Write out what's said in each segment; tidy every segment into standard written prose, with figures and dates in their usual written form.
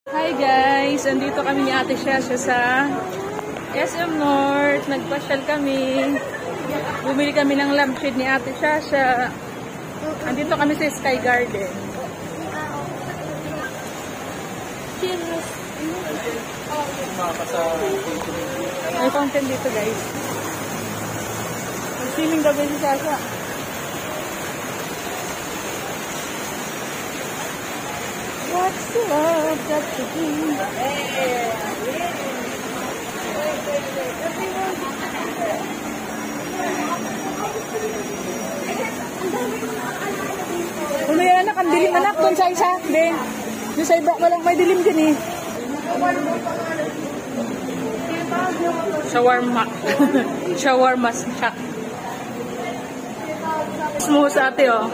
Hi guys! Andito kami ni Ate Shasha sa SM North. Nagpasyal kami. Bumili kami ng lampshade ni Ate Shasha. Andito kami sa Sky Garden. Cheers! May fountain dito guys. Swimming daw si Shasha. What's love got to do? Kung may anak, ang dilim anak doon sa isa. Hindi. Doon sa iba, walang may dilim din eh. Shawarma. Shawarma shack. Smooth ate oh.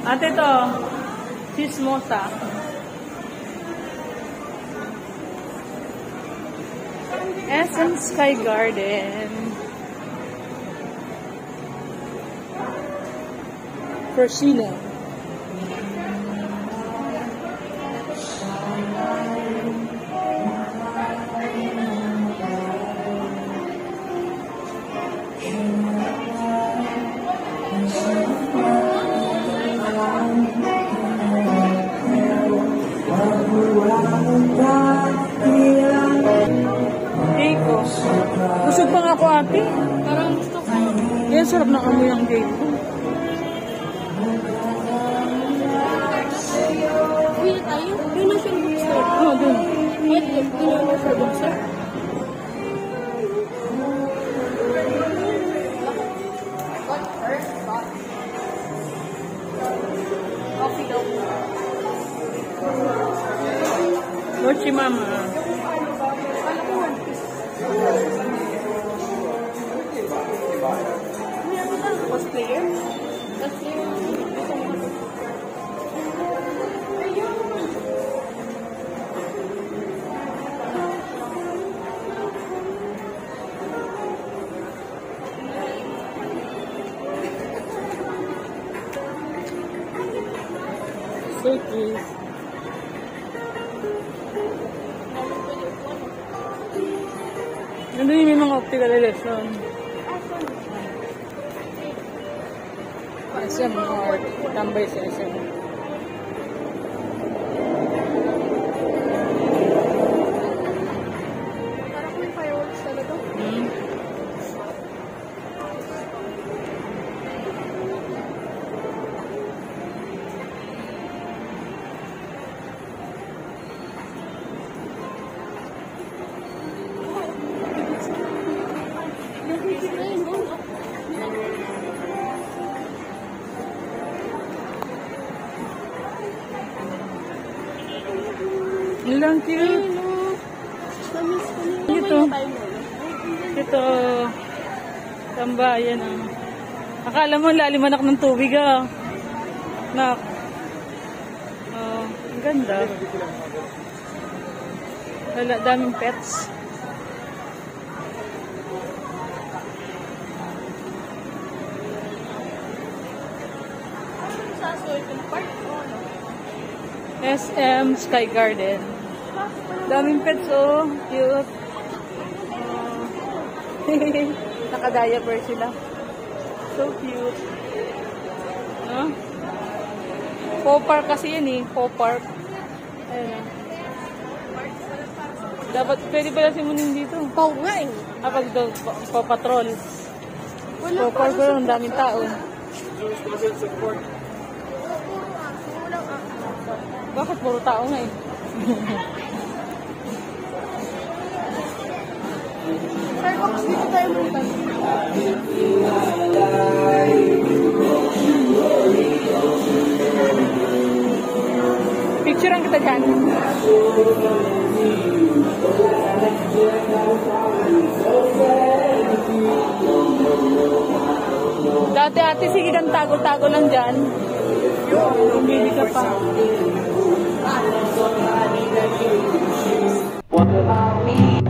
Ate to. Chismosa. SM Sky Garden. Persina. Busog pa nga ako ate. Parang gusto ko. Yan, sarap ng amoy ang cake ko. Uy, tayo? Doon na siya bookstore. Oo, doon. Wait, doon na siya bookstore. Coffee daw. Mochi mama. Cosplayer? So cute. Nandun yung may mga optical illusion. SM North. Tambay sa SM. Parang may fireworks talaga. Ilang cute. Ito. Tambayan ah. Akala mo lalim anak ng tubig ah. Nak. Oh, ang ganda. Wala, daming pets. SM Sky Garden. Daming pets oh. Cute. Naka-diaper sila. So cute. No? Pop-park kasi yan eh. Pop-park. Ayun oh. Dapat, pwede pala simunin dito. Pau nga eh. Kapag daw, papatrol. Pop-park ko lang, daming tao. Bakit puro tao nga eh? Starbucks, dito tayo muna. Picture ang kita dyan. Dati ate, sige kang tago-tago lang dyan. Hindi ka pa. What about me?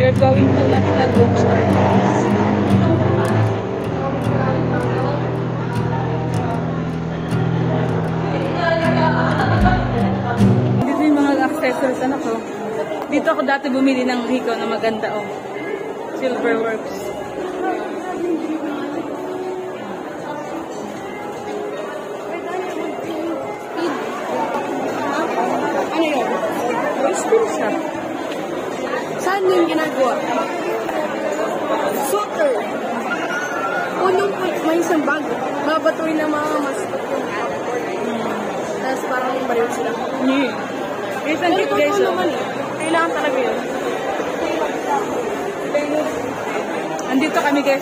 We're going to National Bookstore. Dito yung mga accessories, ano ko. Dito ako dati bumili ng hikaw na maganda, oh. Silverworks. Ano yun? Spin shop. Saan yung ginagawa? Sutter. Unong may isang bag. Babatuloy na mga mascot yung airport. Tapos parang bariw sila. Yeah. Guys, ang cute guys, oh. naman eh. Kailangan talaga yun. Andito kami guys